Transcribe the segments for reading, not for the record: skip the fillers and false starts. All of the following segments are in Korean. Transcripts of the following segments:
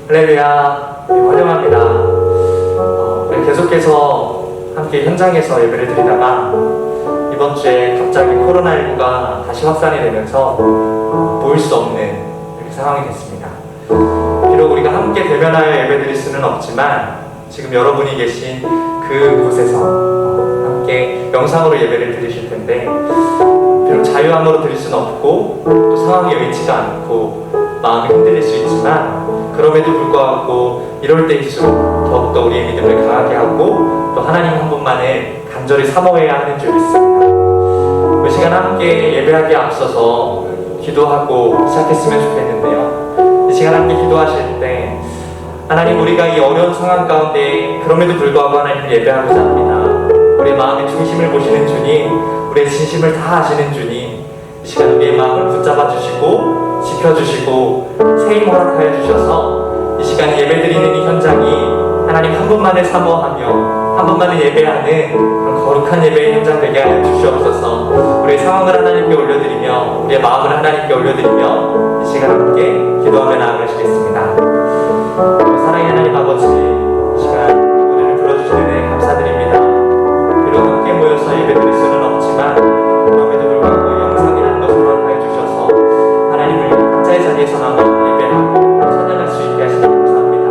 할렐루야. 네, 환영합니다. 우리 계속해서 함께 현장에서 예배를 드리다가 이번 주에 갑자기 코로나19가 다시 확산이 되면서 모일 수 없는 이렇게 상황이 됐습니다. 비록 우리가 함께 대면하여 예배 드릴 수는 없지만 지금 여러분이 계신 그곳에서 함께 영상으로 예배를 드리실 텐데, 비록 자유함으로 드릴 수는 없고 또 상황이 여의치가 않고 마음이 흔들릴 수 있지만, 그럼에도 불구하고 이럴 때일수록 더욱더 우리의 믿음을 강하게 하고 또 하나님 한 분만을 간절히 사모해야 하는 줄 믿습니다. 이 시간 함께 예배하기에 앞서서 기도하고 시작했으면 좋겠는데요, 이 시간 함께 기도하실 때 하나님, 우리가 이 어려운 상황 가운데 그럼에도 불구하고 하나님을 예배하고자 합니다. 우리의 마음의 중심을 보시는 주님, 우리의 진심을 다 아시는 주님, 이 시간 우리의 마음을 붙잡아 주시고 지켜주시고 세임 허락하여 주셔서 이 시간 예배드리는 이 현장이 하나님 한 분만을 사모하며 한 분만을 예배하는 그런 거룩한 예배의 현장 되게 하여 주시옵소서. 우리의 상황을 하나님께 올려드리며 우리의 마음을 하나님께 올려드리며 이 시간 함께 기도하며 나아가시겠습니다. 사랑의 하나님 아버지, 이 시간 우리를 불러주시는 은혜 감사드립니다. 비록 함께 모여서 예배드릴 수는 없지만 그럼에도 불구하고 영상이라는 것을 허락하여 주셔서 하나님을 각자의 자리에서나마 예배하고 찬양할 수 있게 하시니 감사합니다.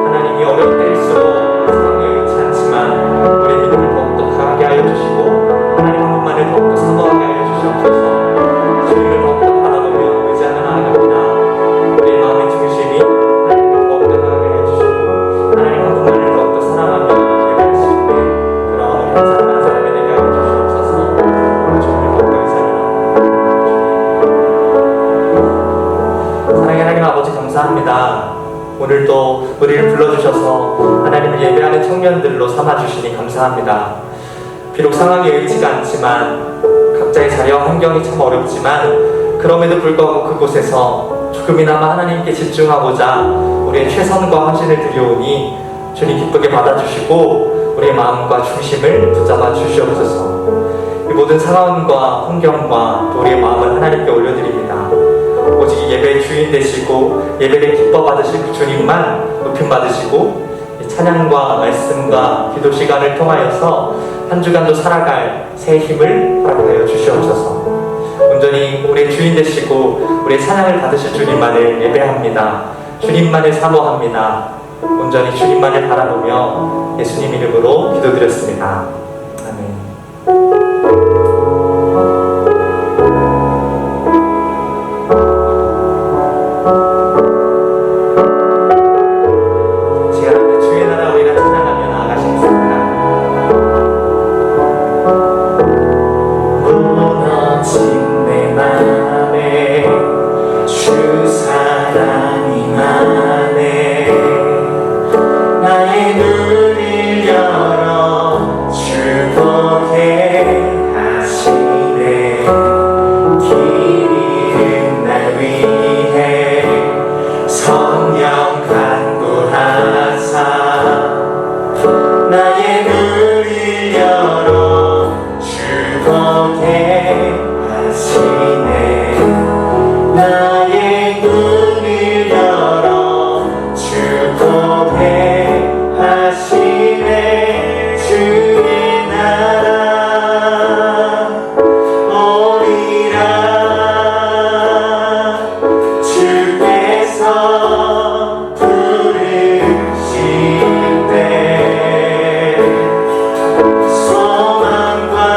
하나님이 어려울 때일수록 상황이 여의치 않지만 우리의 믿음을 더욱더 강하게 하여 주시고 하나님 한 분만을 더욱더 사모하게 하여 주시옵소서. 주님을 더욱더 바라보며 의지하며 나아갑니다. 우리의 마음의 중심이 하나님을 더욱더 강하게 하여 주시고 하나님 한 분만을 더욱더 사랑하며 예배할 수 있는 그런 우리 한 사람 한 사람이 되게 하여 주시옵소서. 주님을 더욱더 의지하며 사랑의 하나님 아버지, 감사합니다. 오늘도 우리를 불러주셔서 하나님을 예배하는 청년들로 삼아주시니 감사합니다. 비록 상황이 여의치가 않지만 각자의 자리와 환경이 참 어렵지만 그럼에도 불구하고 그곳에서 조금이나마 하나님께 집중하고자 우리의 최선과 헌신을 드려오니 주님 기쁘게 받아주시고 우리의 마음과 중심을 붙잡아 주시옵소서. 이 모든 상황과 환경과 또 우리의 마음을 하나님께 올려드립니다. 오직 예배의 주인 되시고 예배를 기뻐 받으실 그 주님만 높임 받으시고 이 찬양과 말씀과 기도 시간을 통하여서 한 주간도 살아갈 새 힘을 허락하여 주시옵소서. 온전히 우리의 주인 되시고 우리의 찬양을 받으실 주님만을 예배합니다. 주님만을 사모합니다. 온전히 주님만을 바라보며 예수님 이름으로 기도드렸습니다. 아멘. 소망과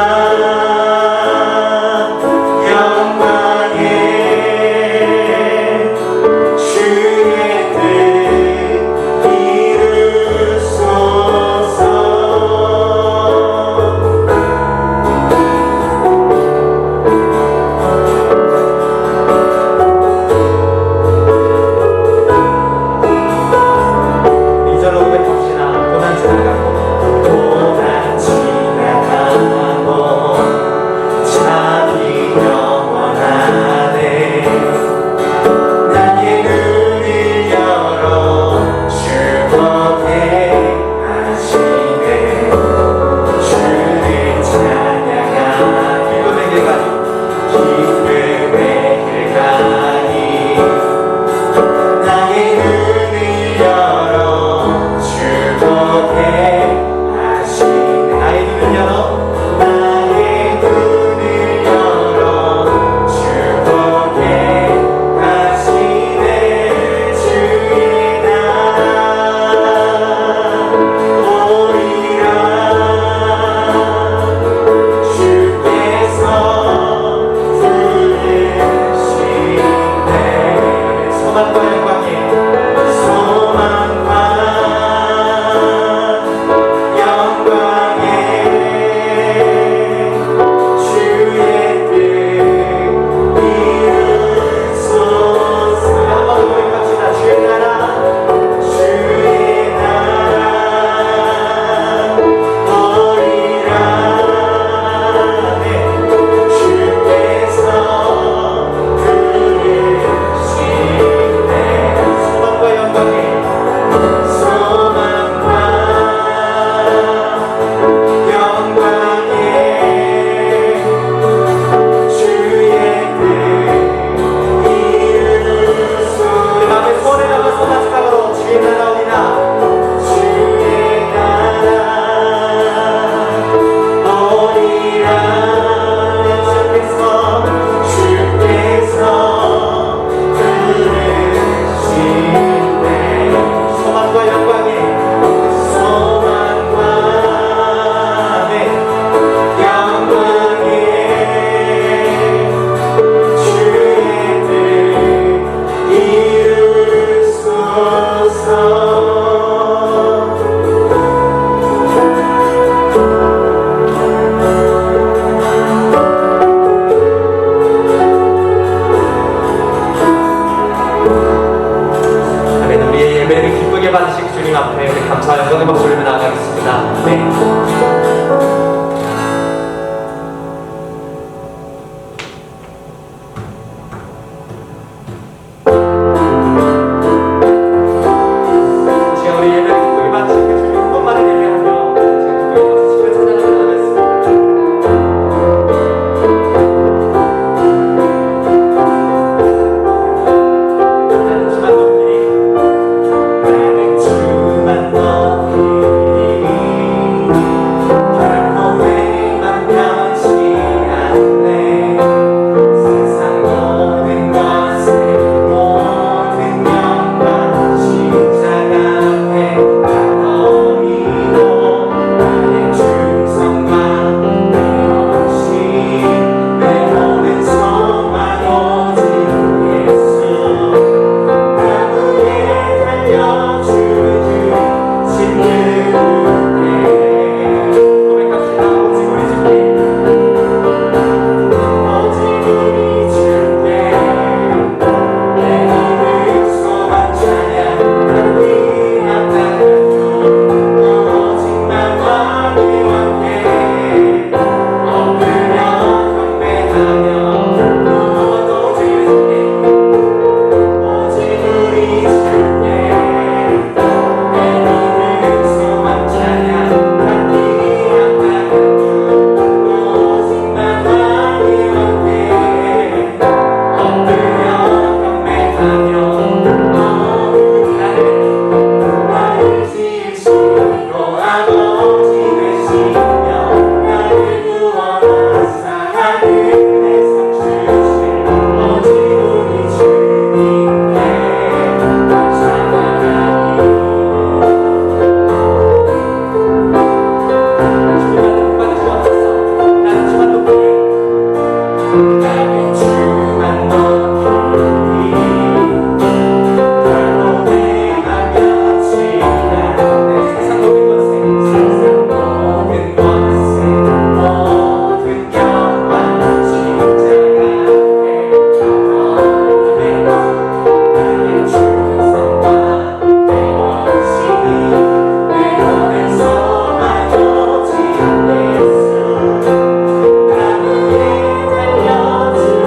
나의 주만 높이니 결국 내가 멸치라 내 세상 모든 것에 모든 영광 십자가 앞에 경험해 나의 충성과 내 원신이 내 오랜 소망 오직 예수 나무에 달려주라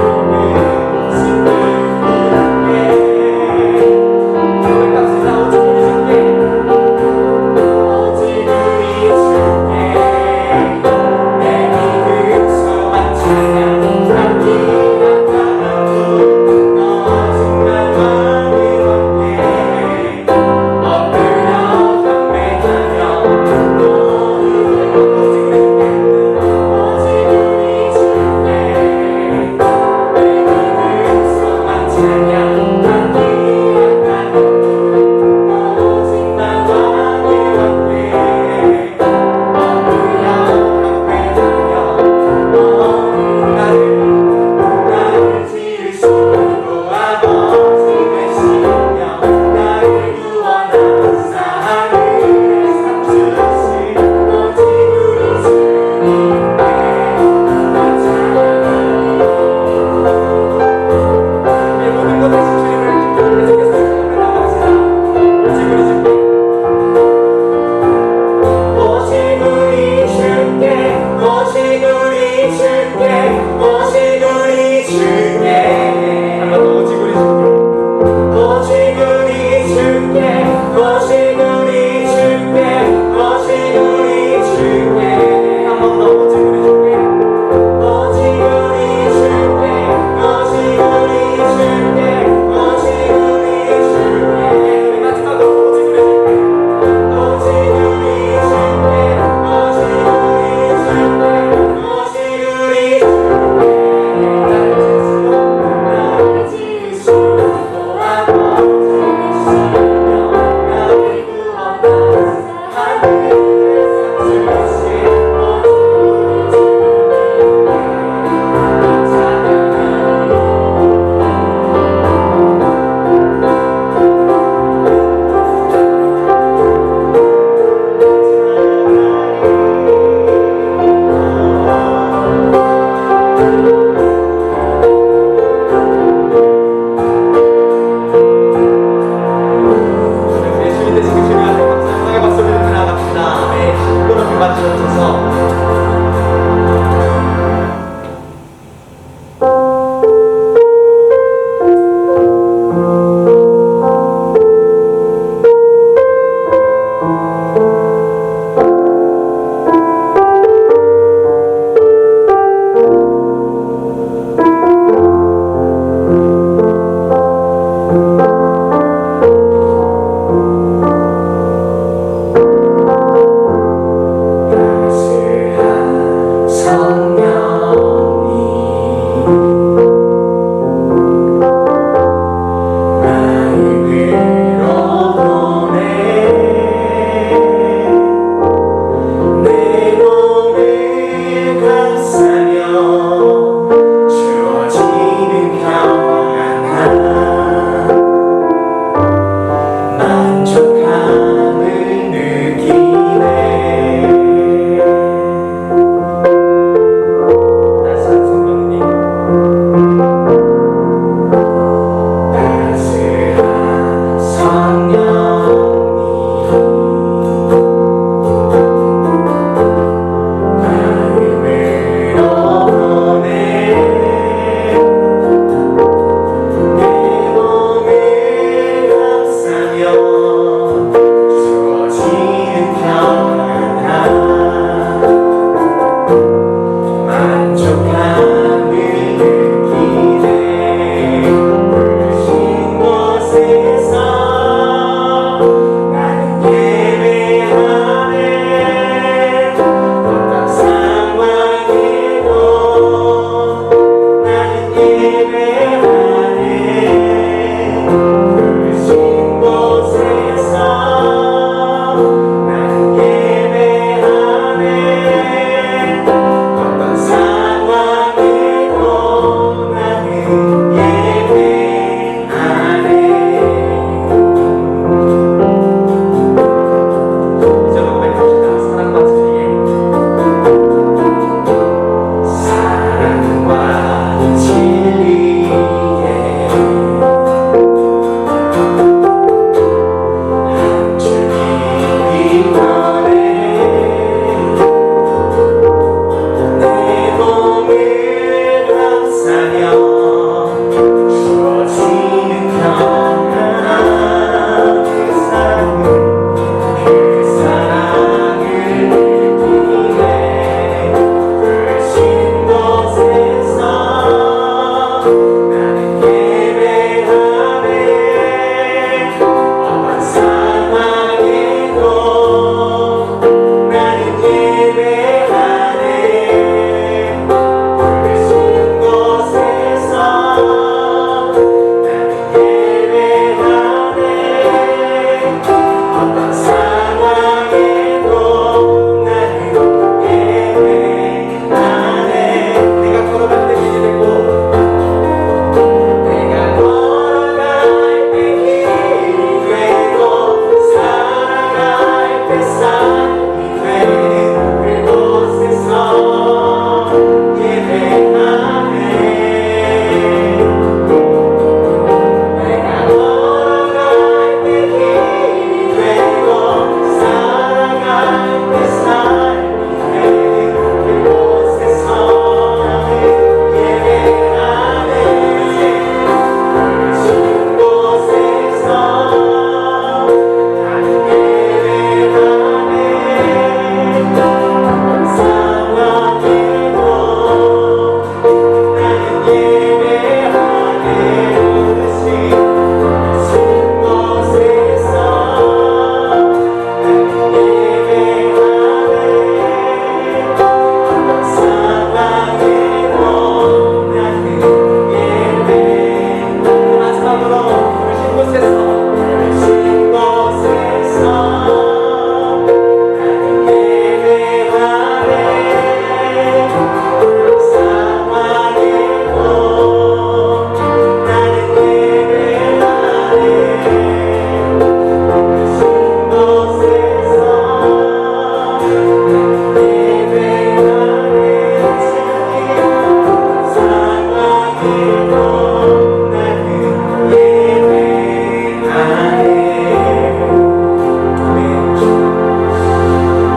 나는 예배하네.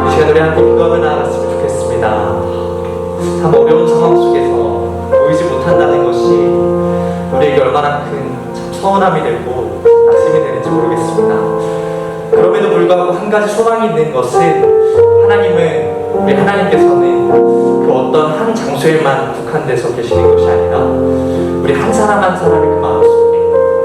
이 시간 우리 함께 기도하며 나아갔으면 좋겠습니다. 참 어려운 상황 속에서 보이지 못한다는 것이 우리에게 얼마나 큰 서운함이 되고 아픔이 되는지 모르겠습니다. 그럼에도 불구하고 한 가지 소망이 있는 것은 우리 하나님께서는 그 어떤 한 장소에만 국한돼서 계시는 것이 아니라 우리 한 사람 한 사람의 그 마음 속에,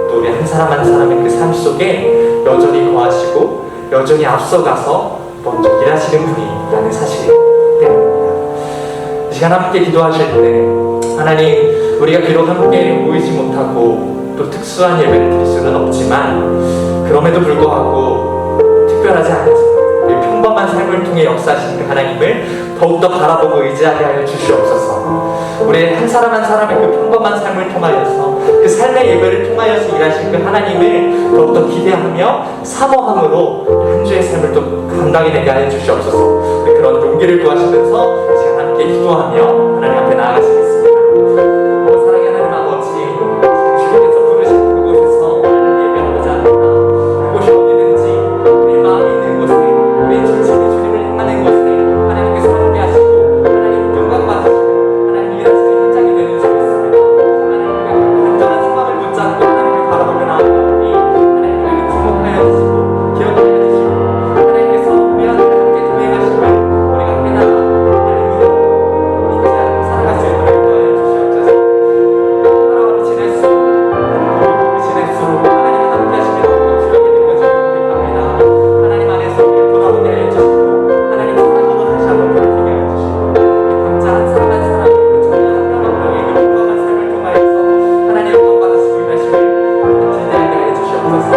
또 우리 한 사람 한 사람의 그 삶 속에 여전히 거하시고 여전히 앞서가서 먼저 일하시는 분이라는 사실 때문입니다. 이 시간 함께 기도하실 때 하나님, 우리가 비록 함께 모이지 못하고 또 특수한 예배를 드릴 수는 없지만 그럼에도 불구하고 특별하지 않은 우리 평범한 삶을 통해 역사하시는 그 하나님을 더욱더 바라보고 의지하게 하여 주시옵소서. 우리 한 사람 한 사람의 그 평범한 삶을 통하여서 그 삶의 예배를 통하여서 일하신 그 하나님을 더욱더 기대하며 사모함으로 한 주의 삶을 또 감당해내게 하여 주시옵소서. 그런 용기를 구하시면서 지금 함께 기도하며 하나님 앞에 나아가시겠습니다. 사랑의 하나님 아버지, 주님께서 부르신 그곳에서 하나님 예배하고자 합니다. 그곳이 어디든지 우리 마음이 있는 곳에, 우리 진심이 주님을 향하는 곳에 하나님께서 함께하시고 하나님 영광 받으시고 하나님 일하시는 현장이 되는 줄 믿습니다. 하나님의 완전한 소망을 붙잡고 하나님을 바라보며 나아가오니 하나님을 주목하여 주시고 기억하여 주시고 하나님께서 우리 안에 함께 동행하시며 우리가 함께 나가 하나님을 믿지 않고 살아갈 수 있도록 인도하여 주시옵소서. 하루하루 지낼수록 우리 지낼수록 하나님과 함께 하시며 더욱 주력이 된 것을 고백합니다. 하나님 안에서 우리를 돌아오게 하여 주시고 하나님 사랑으로 다시 한번 돌아오게 하여 주시고 각자 한 사람 한 사람이 그 정말 한 명 한 명의 그 평범한 삶을 통하여서 하나님 영광 받으시고 일하심을 기대하게 하여 주시옵소서.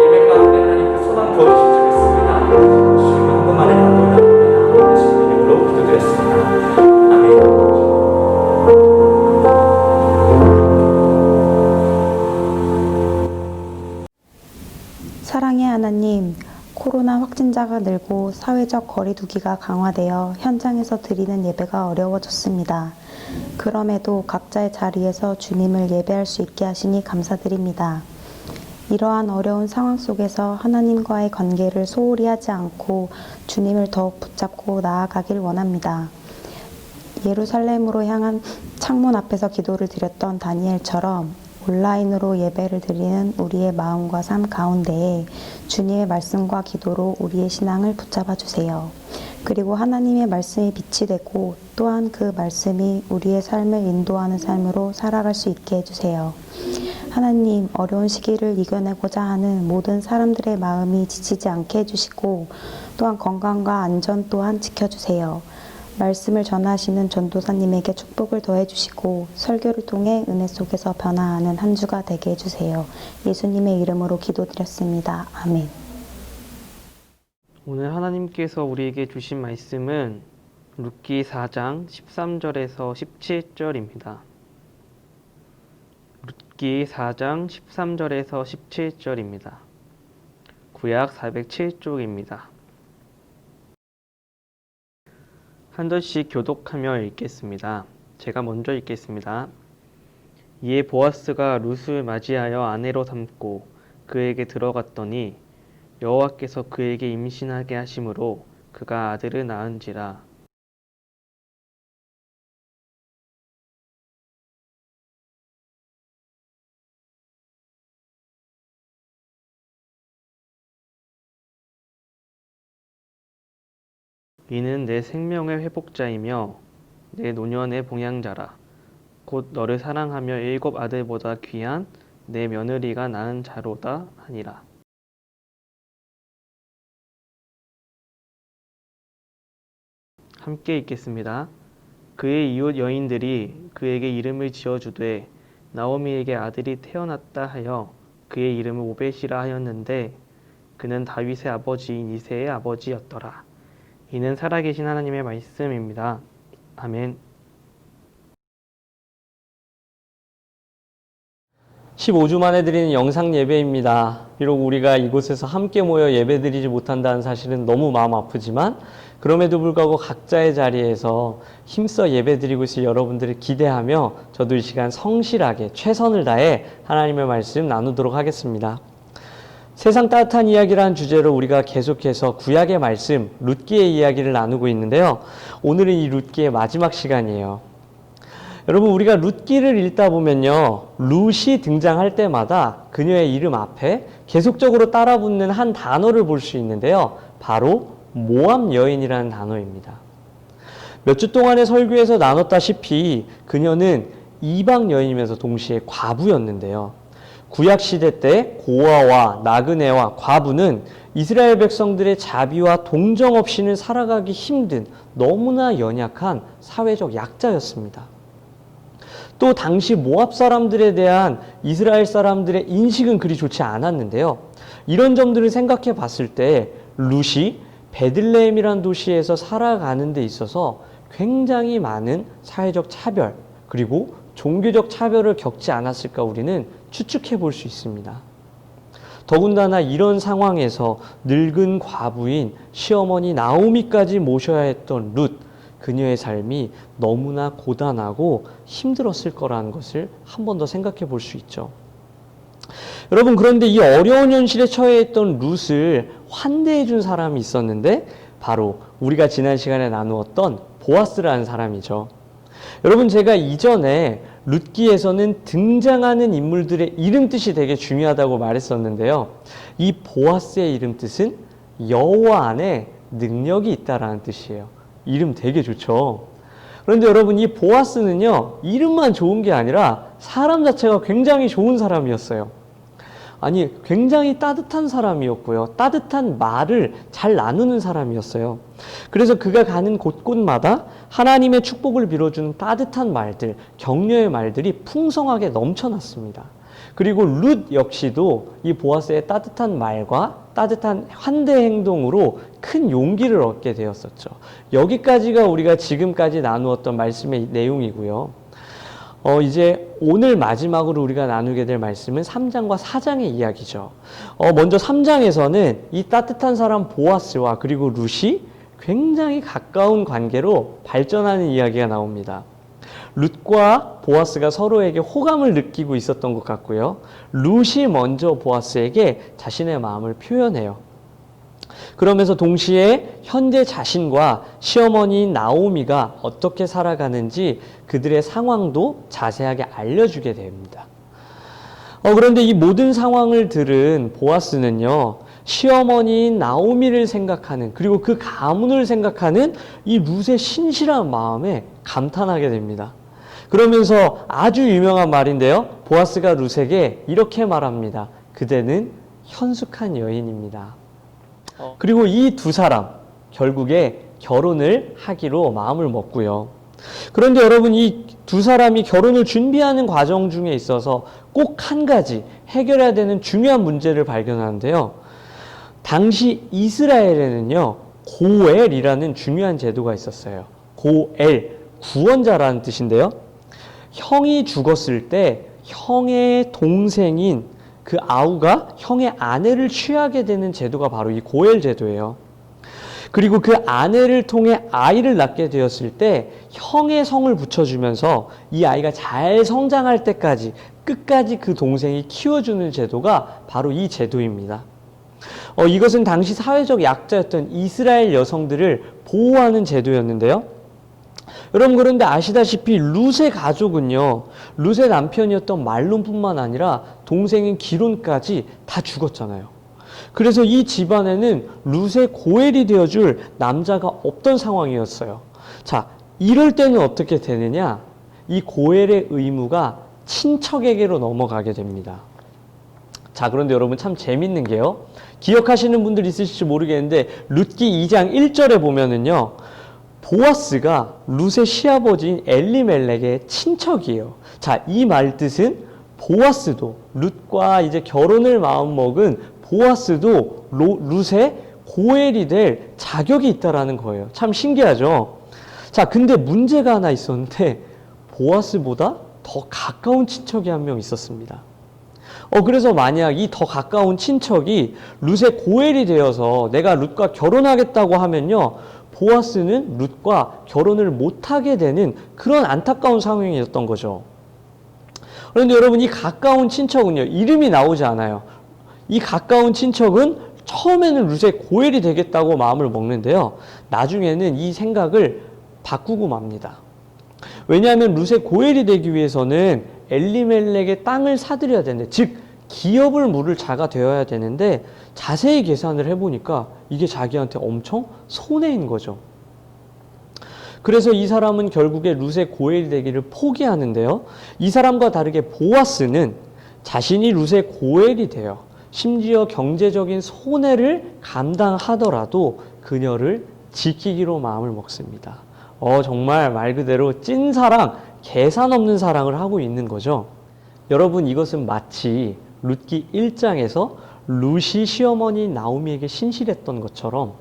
예배 가운데 하나님 그 소망 부어주실 줄 믿습니다. 주님의 한 분만을 감동합니다. 예수님 이름으로 기도드렸습니다. 아멘. 사랑의 하나님, 코로나 확진자가 늘고 사회적 거리두기가 강화되어 현장에서 드리는 예배가 어려워졌습니다. 그럼에도 각자의 자리에서 주님을 예배할 수 있게 하시니 감사드립니다. 이러한 어려운 상황 속에서 하나님과의 관계를 소홀히 하지 않고 주님을 더욱 붙잡고 나아가길 원합니다. 예루살렘으로 향한 창문 앞에서 기도를 드렸던 다니엘처럼 온라인으로 예배를 드리는 우리의 마음과 삶 가운데에 주님의 말씀과 기도로 우리의 신앙을 붙잡아 주세요. 그리고 하나님의 말씀이 빛이 되고 또한 그 말씀이 우리의 삶을 인도하는 삶으로 살아갈 수 있게 해주세요. 하나님, 어려운 시기를 이겨내고자 하는 모든 사람들의 마음이 지치지 않게 해주시고 또한 건강과 안전 또한 지켜주세요. 말씀을 전하시는 전도사님에게 축복을 더해주시고 설교를 통해 은혜 속에서 변화하는 한 주가 되게 해주세요. 예수님의 이름으로 기도드렸습니다. 아멘. 오늘 하나님께서 우리에게 주신 말씀은 룻기 4장 13절에서 17절입니다. 룻기 4장 13절에서 17절입니다. 구약 407쪽입니다. 한 절씩 교독하며 읽겠습니다. 제가 먼저 읽겠습니다. 이에 보아스가 룻을 맞이하여 아내로 삼고 그에게 들어갔더니 여호와께서 그에게 임신하게 하심으로 그가 아들을 낳은지라. 이는 내 생명의 회복자이며 내 노년의 봉양자라. 곧 너를 사랑하며 7 아들보다 귀한 내 며느리가 낳은 자로다 하니라. 함께 읽겠습니다. 그의 이웃 여인들이 그에게 이름을 지어주되 나오미에게 아들이 태어났다 하여 그의 이름을 오벳이라 하였는데 그는 다윗의 아버지인 이새의 아버지였더라. 이는 살아계신 하나님의 말씀입니다. 아멘. 15주 만에 드리는 영상 예배입니다. 비록 우리가 이곳에서 함께 모여 예배드리지 못한다는 사실은 너무 마음 아프지만 그럼에도 불구하고 각자의 자리에서 힘써 예배드리고 있을 여러분들을 기대하며 저도 이 시간 성실하게 최선을 다해 하나님의 말씀 나누도록 하겠습니다. 세상 따뜻한 이야기라는 주제로 우리가 계속해서 구약의 말씀, 룻기의 이야기를 나누고 있는데요. 오늘은 이 룻기의 마지막 시간이에요. 여러분, 우리가 룻기를 읽다 보면요, 룻이 등장할 때마다 그녀의 이름 앞에 계속적으로 따라붙는 한 단어를 볼 수 있는데요. 바로 모압 여인이라는 단어입니다. 몇 주 동안의 설교에서 나눴다시피 그녀는 이방 여인이면서 동시에 과부였는데요. 구약시대 때 고아와 나그네와 과부는 이스라엘 백성들의 자비와 동정 없이는 살아가기 힘든 너무나 연약한 사회적 약자였습니다. 또 당시 모압 사람들에 대한 이스라엘 사람들의 인식은 그리 좋지 않았는데요. 이런 점들을 생각해 봤을 때 룻이 베들레헴이라는 도시에서 살아가는 데 있어서 굉장히 많은 사회적 차별 그리고 종교적 차별을 겪지 않았을까 우리는 추측해 볼 수 있습니다. 더군다나 이런 상황에서 늙은 과부인 시어머니 나오미까지 모셔야 했던 룻, 그녀의 삶이 너무나 고단하고 힘들었을 거라는 것을 한 번 더 생각해 볼 수 있죠. 여러분, 그런데 이 어려운 현실에 처해 있던 룻을 환대해 준 사람이 있었는데 바로 우리가 지난 시간에 나누었던 보아스라는 사람이죠. 여러분, 제가 이전에 룻기에서는 등장하는 인물들의 이름 뜻이 되게 중요하다고 말했었는데요. 이 보아스의 이름 뜻은 여호와 안에 능력이 있다라는 뜻이에요. 이름 되게 좋죠. 그런데 여러분, 이 보아스는요, 이름만 좋은 게 아니라 사람 자체가 굉장히 좋은 사람이었어요. 아니, 굉장히 따뜻한 사람이었고요. 따뜻한 말을 잘 나누는 사람이었어요. 그래서 그가 가는 곳곳마다 하나님의 축복을 빌어주는 따뜻한 말들, 격려의 말들이 풍성하게 넘쳐났습니다. 그리고 룻 역시도 이 보아스의 따뜻한 말과 따뜻한 환대 행동으로 큰 용기를 얻게 되었었죠. 여기까지가 우리가 지금까지 나누었던 말씀의 내용이고요. 이제 오늘 마지막으로 우리가 나누게 될 말씀은 3장과 4장의 이야기죠. 먼저 3장에서는 이 따뜻한 사람 보아스와 그리고 룻이 굉장히 가까운 관계로 발전하는 이야기가 나옵니다. 룻과 보아스가 서로에게 호감을 느끼고 있었던 것 같고요. 룻이 먼저 보아스에게 자신의 마음을 표현해요. 그러면서 동시에 현재 자신과 시어머니인 나오미가 어떻게 살아가는지 그들의 상황도 자세하게 알려주게 됩니다. 그런데 이 모든 상황을 들은 보아스는요, 시어머니인 나오미를 생각하는, 그리고 그 가문을 생각하는 이 룻의 신실한 마음에 감탄하게 됩니다. 그러면서 아주 유명한 말인데요, 보아스가 룻에게 이렇게 말합니다. 그대는 현숙한 여인입니다. 그리고 이 두 사람 결국에 결혼을 하기로 마음을 먹고요. 그런데 여러분, 이 두 사람이 결혼을 준비하는 과정 중에 있어서 꼭 한 가지 해결해야 되는 중요한 문제를 발견하는데요. 당시 이스라엘에는요, 고엘이라는 중요한 제도가 있었어요. 고엘, 구원자라는 뜻인데요. 형이 죽었을 때 형의 동생인 그 아우가 형의 아내를 취하게 되는 제도가 바로 이 고엘 제도예요. 그리고 그 아내를 통해 아이를 낳게 되었을 때 형의 성을 붙여주면서 이 아이가 잘 성장할 때까지 끝까지 그 동생이 키워주는 제도가 바로 이 제도입니다. 이것은 당시 사회적 약자였던 이스라엘 여성들을 보호하는 제도였는데요. 여러분, 그런데 아시다시피 룻의 가족은요, 룻의 남편이었던 말론뿐만 아니라 동생인 기론까지 다 죽었잖아요. 그래서 이 집안에는 룻의 고엘이 되어줄 남자가 없던 상황이었어요. 자, 이럴 때는 어떻게 되느냐? 이 고엘의 의무가 친척에게로 넘어가게 됩니다. 자, 그런데 여러분, 참 재밌는 게요, 기억하시는 분들 있으실지 모르겠는데 룻기 2장 1절에 보면은요, 보아스가 룻의 시아버지인 엘리멜렉의 친척이에요. 자, 이 말 뜻은 보아스도, 룻과 이제 결혼을 마음먹은 보아스도 룻의 고엘이 될 자격이 있다라는 거예요. 참 신기하죠? 자, 근데 문제가 하나 있었는데 보아스보다 더 가까운 친척이 한 명 있었습니다. 그래서 만약 이 더 가까운 친척이 룻의 고엘이 되어서 내가 룻과 결혼하겠다고 하면요, 보아스는 룻과 결혼을 못하게 되는 그런 안타까운 상황이었던 거죠. 그런데 여러분, 이 가까운 친척은요, 이름이 나오지 않아요. 이 가까운 친척은 처음에는 룻의 고엘이 되겠다고 마음을 먹는데요. 나중에는 이 생각을 바꾸고 맙니다. 왜냐하면 룻의 고엘이 되기 위해서는 엘리멜렉의 땅을 사들여야 되는데, 즉 기업을 물을 자가 되어야 되는데, 자세히 계산을 해보니까 이게 자기한테 엄청 손해인 거죠. 그래서 이 사람은 결국에 룻의 고엘이 되기를 포기하는데요. 이 사람과 다르게 보아스는 자신이 룻의 고엘이 되어 심지어 경제적인 손해를 감당하더라도 그녀를 지키기로 마음을 먹습니다. 정말 말 그대로 찐 사랑, 계산 없는 사랑을 하고 있는 거죠. 여러분, 이것은 마치 룻기 1장에서 룻이 시어머니 나오미에게 신실했던 것처럼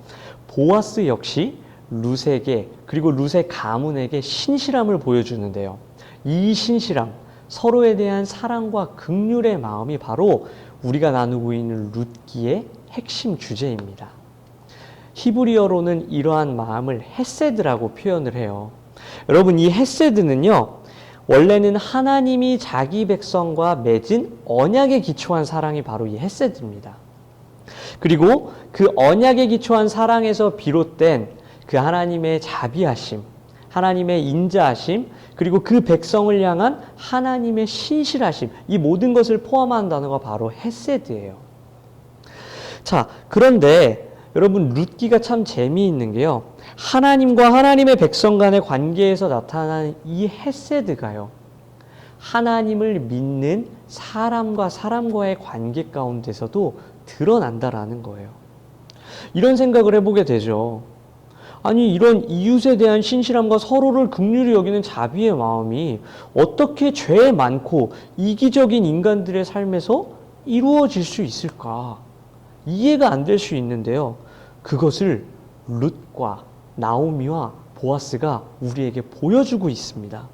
보아스 역시 룻에게, 그리고 룻의 가문에게 신실함을 보여주는데요. 이 신실함, 서로에 대한 사랑과 긍휼의 마음이 바로 우리가 나누고 있는 룻기의 핵심 주제입니다. 히브리어로는 이러한 마음을 헤세드라고 표현을 해요. 여러분, 이 헤세드는요, 원래는 하나님이 자기 백성과 맺은 언약에 기초한 사랑이 바로 이 헤세드입니다. 그리고 그 언약에 기초한 사랑에서 비롯된 그 하나님의 자비하심, 하나님의 인자하심, 그리고 그 백성을 향한 하나님의 신실하심, 이 모든 것을 포함한 단어가 바로 헤세드예요. 자, 그런데 여러분, 룻기가 참 재미있는 게요, 하나님과 하나님의 백성 간의 관계에서 나타나는 이 헤세드가요, 하나님을 믿는 사람과 사람과의 관계 가운데서도 드러난다라는 거예요. 이런 생각을 해보게 되죠. 아니, 이런 이웃에 대한 신실함과 서로를 긍휼히 여기는 자비의 마음이 어떻게 죄 많고 이기적인 인간들의 삶에서 이루어질 수 있을까? 이해가 안 될 수 있는데요. 그것을 룻과 나오미와 보아스가 우리에게 보여주고 있습니다.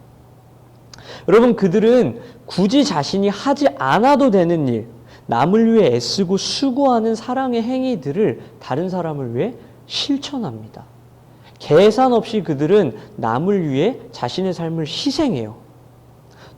여러분, 그들은 굳이 자신이 하지 않아도 되는 일, 남을 위해 애쓰고 수고하는 사랑의 행위들을 다른 사람을 위해 실천합니다. 계산 없이 그들은 남을 위해 자신의 삶을 희생해요.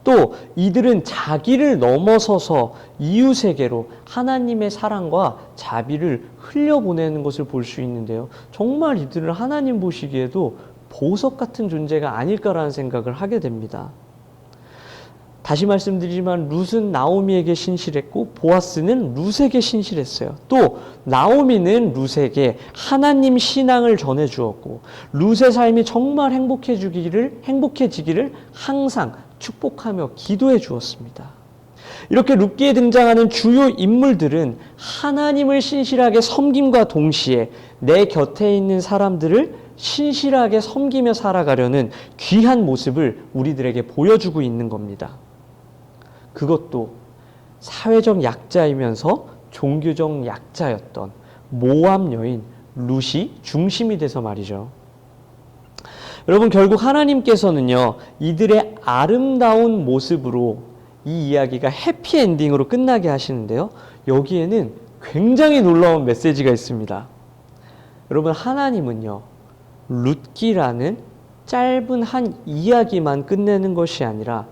또 이들은 자기를 넘어서서 이웃에게로 하나님의 사랑과 자비를 흘려보내는 것을 볼 수 있는데요. 정말 이들은 하나님 보시기에도 보석 같은 존재가 아닐까라는 생각을 하게 됩니다. 다시 말씀드리지만 룻은 나오미에게 신실했고 보아스는 룻에게 신실했어요. 또 나오미는 룻에게 하나님 신앙을 전해주었고 룻의 삶이 정말 행복해지기를 항상 축복하며 기도해 주었습니다. 이렇게 룻기에 등장하는 주요 인물들은 하나님을 신실하게 섬김과 동시에 내 곁에 있는 사람들을 신실하게 섬기며 살아가려는 귀한 모습을 우리들에게 보여주고 있는 겁니다. 그것도 사회적 약자이면서 종교적 약자였던 모압 여인 룻이 중심이 돼서 말이죠. 여러분, 결국 하나님께서는요, 이들의 아름다운 모습으로 이 이야기가 해피엔딩으로 끝나게 하시는데요. 여기에는 굉장히 놀라운 메시지가 있습니다. 여러분, 하나님은요, 룻기라는 짧은 한 이야기만 끝내는 것이 아니라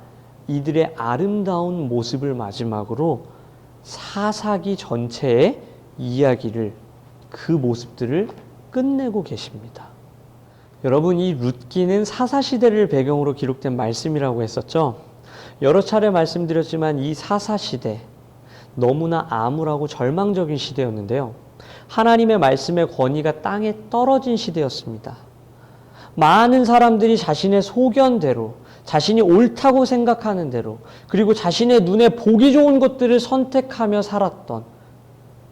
이들의 아름다운 모습을 마지막으로 사사기 전체의 이야기를, 그 모습들을 끝내고 계십니다. 여러분, 이 룻기는 사사시대를 배경으로 기록된 말씀이라고 했었죠. 여러 차례 말씀드렸지만 이 사사시대, 너무나 암울하고 절망적인 시대였는데요. 하나님의 말씀의 권위가 땅에 떨어진 시대였습니다. 많은 사람들이 자신의 소견대로, 자신이 옳다고 생각하는 대로, 그리고 자신의 눈에 보기 좋은 것들을 선택하며 살았던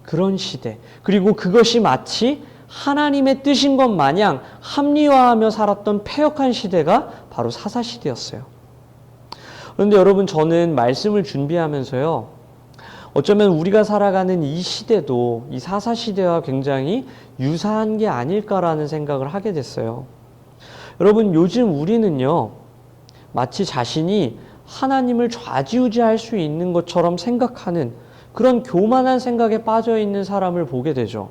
그런 시대, 그리고 그것이 마치 하나님의 뜻인 것 마냥 합리화하며 살았던 패역한 시대가 바로 사사시대였어요. 그런데 여러분, 저는 말씀을 준비하면서요, 어쩌면 우리가 살아가는 이 시대도 이 사사시대와 굉장히 유사한 게 아닐까라는 생각을 하게 됐어요. 여러분, 요즘 우리는요, 마치 자신이 하나님을 좌지우지할 수 있는 것처럼 생각하는 그런 교만한 생각에 빠져 있는 사람을 보게 되죠.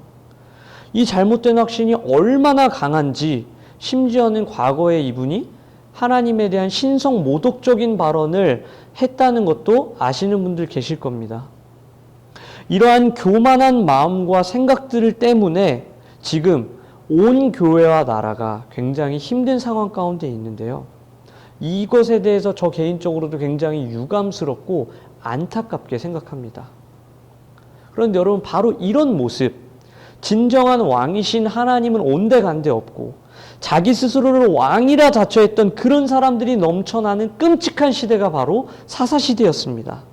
이 잘못된 확신이 얼마나 강한지, 심지어는 과거에 이분이 하나님에 대한 신성 모독적인 발언을 했다는 것도 아시는 분들 계실 겁니다. 이러한 교만한 마음과 생각들 때문에 지금 온 교회와 나라가 굉장히 힘든 상황 가운데 있는데요. 이것에 대해서 저 개인적으로도 굉장히 유감스럽고 안타깝게 생각합니다. 그런데 여러분, 바로 이런 모습, 진정한 왕이신 하나님은 온데간데 없고 자기 스스로를 왕이라 자처했던 그런 사람들이 넘쳐나는 끔찍한 시대가 바로 사사시대였습니다.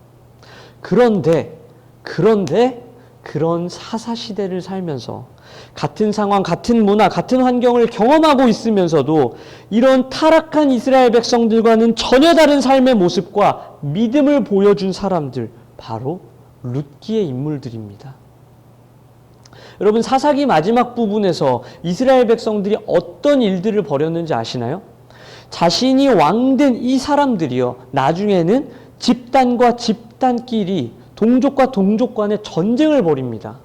그런데 그런 사사시대를 살면서 같은 상황, 같은 문화, 같은 환경을 경험하고 있으면서도 이런 타락한 이스라엘 백성들과는 전혀 다른 삶의 모습과 믿음을 보여준 사람들, 바로 룻기의 인물들입니다. 여러분, 사사기 마지막 부분에서 이스라엘 백성들이 어떤 일들을 벌였는지 아시나요? 자신이 왕된 이 사람들이요, 나중에는 집단과 집단끼리, 동족과 동족 간의 전쟁을 벌입니다.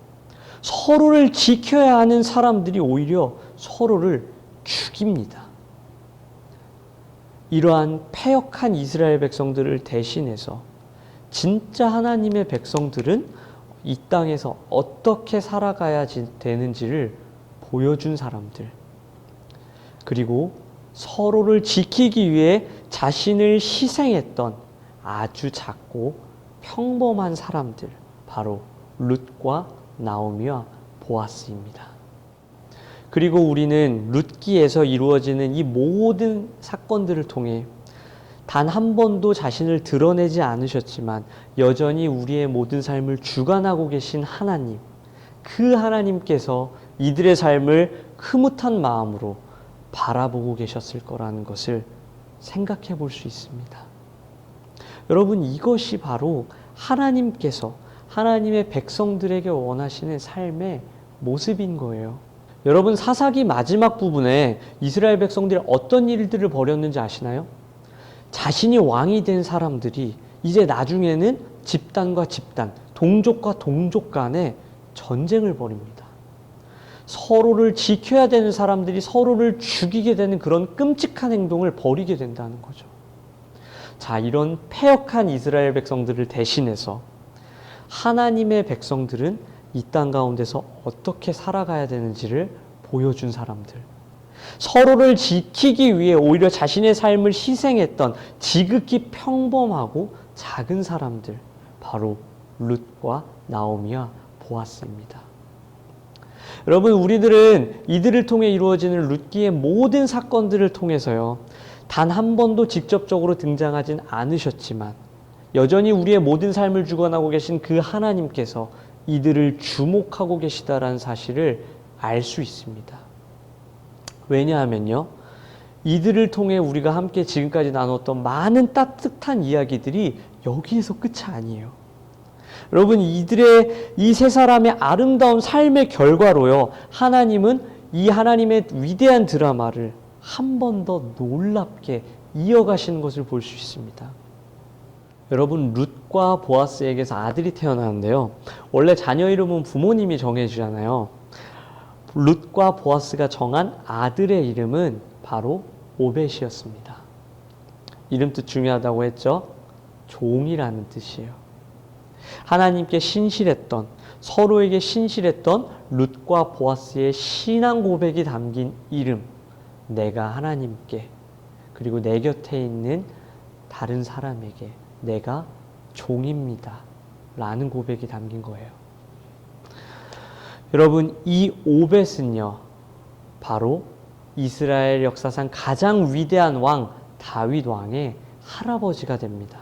서로를 지켜야 하는 사람들이 오히려 서로를 죽입니다. 이러한 패역한 이스라엘 백성들을 대신해서 진짜 하나님의 백성들은 이 땅에서 어떻게 살아가야 되는지를 보여준 사람들, 그리고 서로를 지키기 위해 자신을 희생했던 아주 작고 평범한 사람들, 바로 룻과 나오미와 보아스입니다. 그리고 우리는 룻기에서 이루어지는 이 모든 사건들을 통해 단 한 번도 자신을 드러내지 않으셨지만 여전히 우리의 모든 삶을 주관하고 계신 하나님, 그 하나님께서 이들의 삶을 흐뭇한 마음으로 바라보고 계셨을 거라는 것을 생각해 볼 수 있습니다. 여러분, 이것이 바로 하나님께서 하나님의 백성들에게 원하시는 삶의 모습인 거예요. 여러분, 사사기 마지막 부분에 이스라엘 백성들이 어떤 일들을 벌였는지 아시나요? 자신이 왕이 된 사람들이 이제 나중에는 집단과 집단, 동족과 동족 간에 전쟁을 벌입니다. 서로를 지켜야 되는 사람들이 서로를 죽이게 되는 그런 끔찍한 행동을 벌이게 된다는 거죠. 자, 이런 패역한 이스라엘 백성들을 대신해서 하나님의 백성들은 이 땅 가운데서 어떻게 살아가야 되는지를 보여준 사람들, 서로를 지키기 위해 오히려 자신의 삶을 희생했던 지극히 평범하고 작은 사람들, 바로 룻과 나오미와 보아스입니다. 여러분, 우리들은 이들을 통해 이루어지는 룻기의 모든 사건들을 통해서요, 단 한 번도 직접적으로 등장하진 않으셨지만 여전히 우리의 모든 삶을 주관하고 계신 그 하나님께서 이들을 주목하고 계시다라는 사실을 알 수 있습니다. 왜냐하면요, 이들을 통해 우리가 함께 지금까지 나눴던 많은 따뜻한 이야기들이 여기에서 끝이 아니에요. 여러분, 이들의 이 세 사람의 아름다운 삶의 결과로요, 하나님은 이 하나님의 위대한 드라마를 한 번 더 놀랍게 이어가시는 것을 볼 수 있습니다. 여러분, 룻과 보아스에게서 아들이 태어나는데요, 원래 자녀 이름은 부모님이 정해주잖아요. 룻과 보아스가 정한 아들의 이름은 바로 오벳이었습니다. 이름 뜻 중요하다고 했죠? 종이라는 뜻이에요. 하나님께 신실했던, 서로에게 신실했던 룻과 보아스의 신앙 고백이 담긴 이름, 내가 하나님께, 그리고 내 곁에 있는 다른 사람에게 내가 종입니다 라는 고백이 담긴 거예요. 여러분, 이 오벳은요, 바로 이스라엘 역사상 가장 위대한 왕 다윗 왕의 할아버지가 됩니다.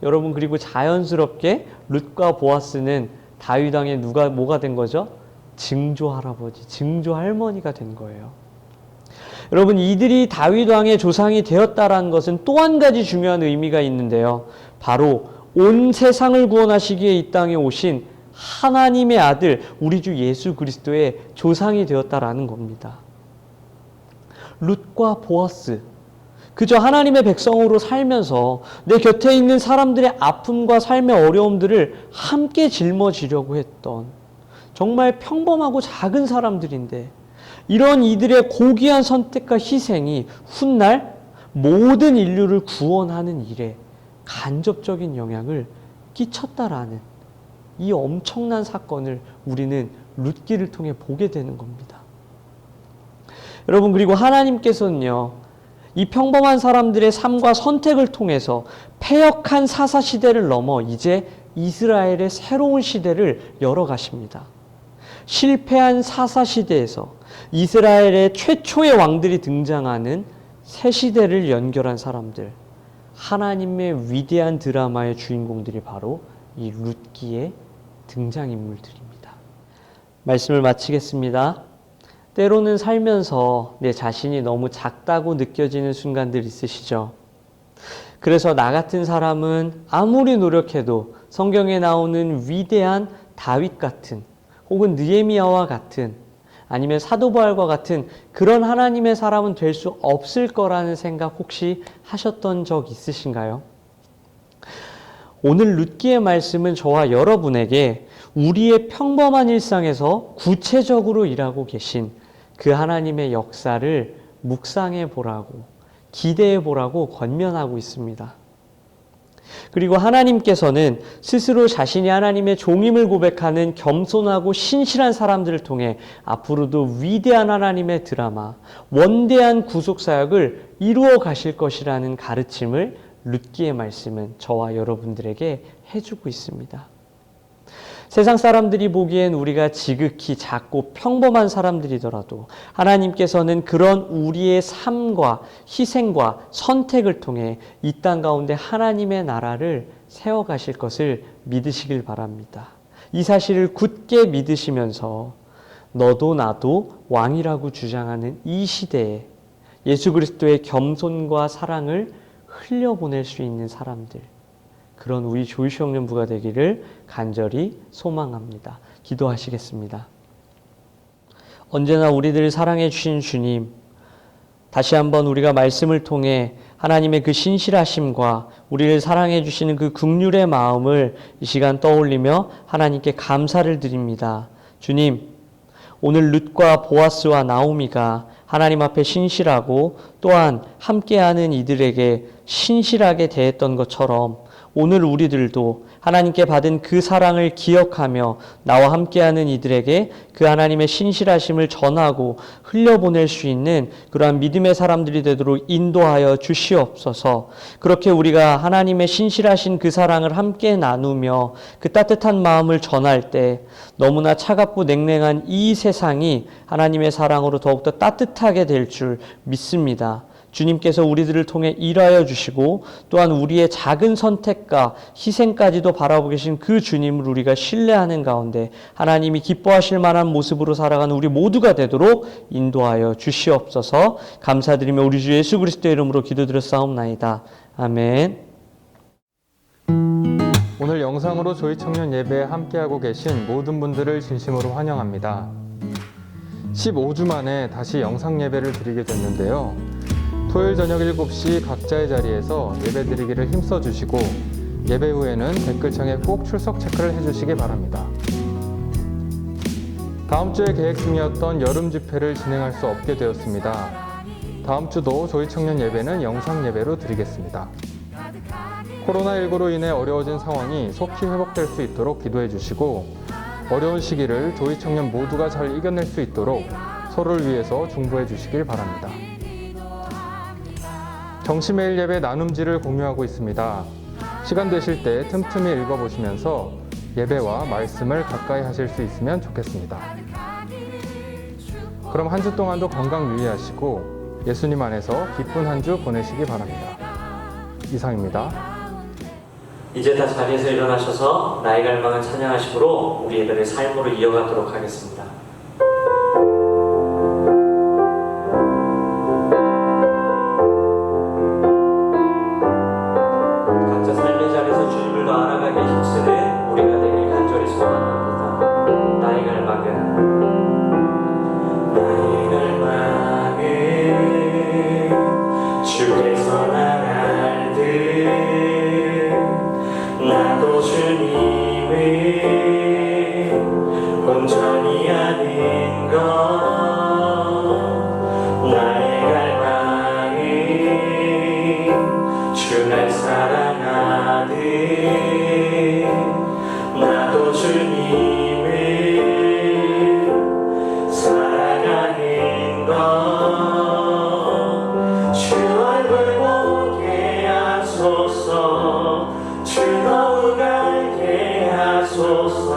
여러분, 그리고 자연스럽게 룻과 보아스는 다윗 왕의 뭐가 된 거죠? 증조 할아버지, 증조 할머니가 된 거예요. 여러분, 이들이 다윗 왕의 조상이 되었다라는 것은 또 한 가지 중요한 의미가 있는데요, 바로 온 세상을 구원하시기에 이 땅에 오신 하나님의 아들, 우리 주 예수 그리스도의 조상이 되었다라는 겁니다. 룻과 보아스, 그저 하나님의 백성으로 살면서 내 곁에 있는 사람들의 아픔과 삶의 어려움들을 함께 짊어지려고 했던, 정말 평범하고 작은 사람들인데 이런 이들의 고귀한 선택과 희생이 훗날 모든 인류를 구원하는 일에 간접적인 영향을 끼쳤다라는 이 엄청난 사건을 우리는 룻기를 통해 보게 되는 겁니다. 여러분, 그리고 하나님께서는요, 이 평범한 사람들의 삶과 선택을 통해서 패역한 사사 시대를 넘어 이제 이스라엘의 새로운 시대를 열어가십니다. 실패한 사사 시대에서 이스라엘의 최초의 왕들이 등장하는 새 시대를 연결한 사람들, 하나님의 위대한 드라마의 주인공들이 바로 이 룻기의 등장인물들입니다. 말씀을 마치겠습니다. 때로는 살면서 내 자신이 너무 작다고 느껴지는 순간들 있으시죠? 그래서 나 같은 사람은 아무리 노력해도 성경에 나오는 위대한 다윗 같은 혹은 느헤미야와 같은 아니면 사도 바울과 같은 그런 하나님의 사람은 될 수 없을 거라는 생각 혹시 하셨던 적 있으신가요? 오늘 룻기의 말씀은 저와 여러분에게 우리의 평범한 일상에서 구체적으로 일하고 계신 그 하나님의 역사를 묵상해 보라고, 기대해 보라고 권면하고 있습니다. 그리고 하나님께서는 스스로 자신이 하나님의 종임을 고백하는 겸손하고 신실한 사람들을 통해 앞으로도 위대한 하나님의 드라마, 원대한 구속사역을 이루어 가실 것이라는 가르침을 룻기의 말씀은 저와 여러분들에게 해주고 있습니다. 세상 사람들이 보기엔 우리가 지극히 작고 평범한 사람들이더라도 하나님께서는 그런 우리의 삶과 희생과 선택을 통해 이 땅 가운데 하나님의 나라를 세워가실 것을 믿으시길 바랍니다. 이 사실을 굳게 믿으시면서 너도 나도 왕이라고 주장하는 이 시대에 예수 그리스도의 겸손과 사랑을 흘려보낼 수 있는 사람들, 그런 우리 조이시 청년부가 되기를 간절히 소망합니다. 기도하시겠습니다. 언제나 우리들을 사랑해 주신 주님, 다시 한번 우리가 말씀을 통해 하나님의 그 신실하심과 우리를 사랑해 주시는 그 긍휼의 마음을 이 시간 떠올리며 하나님께 감사를 드립니다. 주님, 오늘 룻과 보아스와 나오미가 하나님 앞에 신실하고 또한 함께하는 이들에게 신실하게 대했던 것처럼 오늘 우리들도 하나님께 받은 그 사랑을 기억하며 나와 함께하는 이들에게 그 하나님의 신실하심을 전하고 흘려보낼 수 있는 그러한 믿음의 사람들이 되도록 인도하여 주시옵소서. 그렇게 우리가 하나님의 신실하신 그 사랑을 함께 나누며 그 따뜻한 마음을 전할 때 너무나 차갑고 냉랭한 이 세상이 하나님의 사랑으로 더욱더 따뜻하게 될 줄 믿습니다. 주님께서 우리들을 통해 일하여 주시고 또한 우리의 작은 선택과 희생까지도 바라보고 계신 그 주님을 우리가 신뢰하는 가운데 하나님이 기뻐하실 만한 모습으로 살아가는 우리 모두가 되도록 인도하여 주시옵소서. 감사드리며 우리 주 예수 그리스도의 이름으로 기도드렸사옵나이다. 아멘. 오늘 영상으로 조이 청년 예배에 함께하고 계신 모든 분들을 진심으로 환영합니다. 15주 만에 다시 영상 예배를 드리게 됐는데요. 토요일 저녁 7시 각자의 자리에서 예배 드리기를 힘써주시고 예배 후에는 댓글창에 꼭 출석 체크를 해주시기 바랍니다. 다음 주에 계획 중이었던 여름 집회를 진행할 수 없게 되었습니다. 다음 주도 조이 청년 예배는 영상 예배로 드리겠습니다. 코로나19로 인해 어려워진 상황이 속히 회복될 수 있도록 기도해 주시고 어려운 시기를 조이 청년 모두가 잘 이겨낼 수 있도록 서로를 위해서 중보해 주시길 바랍니다. 정시매일 예배 나눔지를 공유하고 있습니다. 시간 되실 때 틈틈이 읽어보시면서 예배와 말씀을 가까이 하실 수 있으면 좋겠습니다. 그럼 한 주 동안도 건강 유의하시고 예수님 안에서 기쁜 한 주 보내시기 바랍니다. 이상입니다. 이제 다 자리에서 일어나셔서 나의 갈망을 찬양하심으로 우리 예배를 삶으로 이어가도록 하겠습니다. 각자 삶의 자리에서 주님을 더 알아가게 힘쓰는 우리가 되길 간절히 소원합니다. 나의 갈망은 주께서 나갈 듯 나도 주님을 온전히 하소서 즐거운 알게 하소서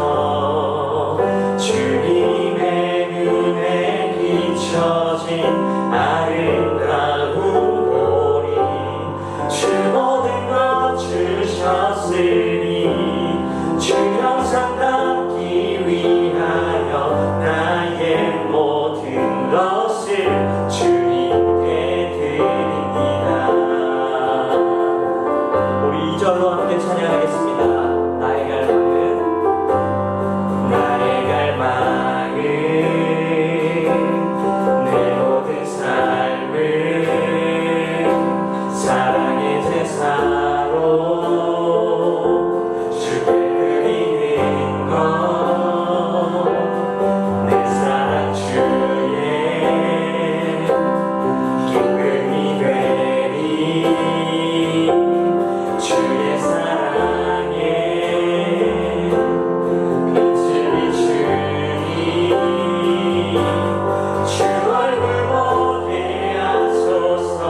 주님의 눈에 비춰진 아름다운 보리 주 모든 것 주셨으니 주 형상 담기 위하여 나의 모든 것을 주님께 드립니다. 우리 2절로 함께 찬양하겠습니다. 나의 갈망은 내 모든 삶을 사랑의 제사로 주께 드리는 것 내 사랑 주의 기쁨이 되리 주의 사랑에 빛을 비추니 주 얼굴 보게 하소서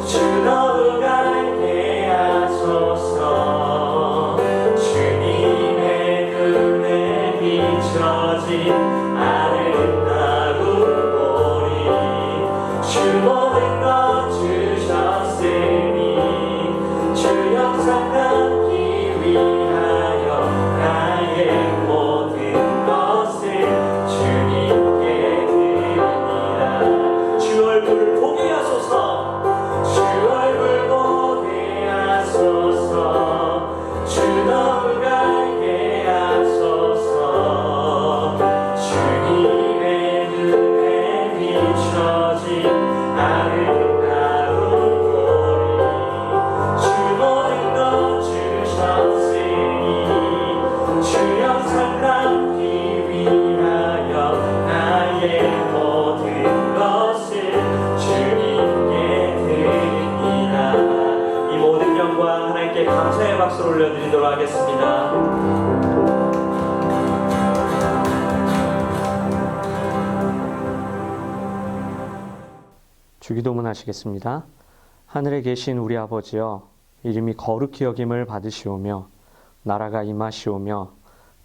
주 더욱 알게 하소서 주님의 눈에 비춰진 아름다운 보리 주 모든 것 주셨으니 주 형상 담기 위하여 나의 모든 것을 주님께 드립니다. 주 얼굴 보게 하소서 주 얼굴 보게 하소서 주 더욱 알게 하소서 주님의 눈에 비춰진 아름다운 보리 주 모든 것 주셨으니 주 형상 담기 위하여 나의 모든 것을 주님께 드립니다. 이 모든 영광 하나님께 감사의 박수를 올려드리도록 하겠습니다. 주기도문 하시겠습니다. 하늘에 계신 우리 아버지여, 이름이 거룩히 여김을 받으시오며 나라가 임하시오며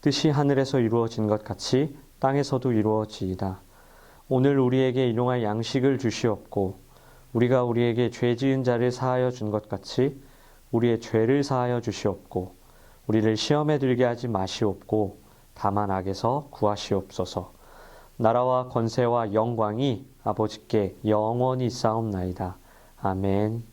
뜻이 하늘에서 이루어진 것 같이 땅에서도 이루어지이다. 오늘 우리에게 일용할 양식을 주시옵고 우리가 우리에게 죄 지은 자를 사하여 준 것 같이 우리의 죄를 사하여 주시옵고 우리를 시험에 들게 하지 마시옵고 다만 악에서 구하시옵소서. 나라와 권세와 영광이 아버지께 영원히 있사옵나이다. 아멘.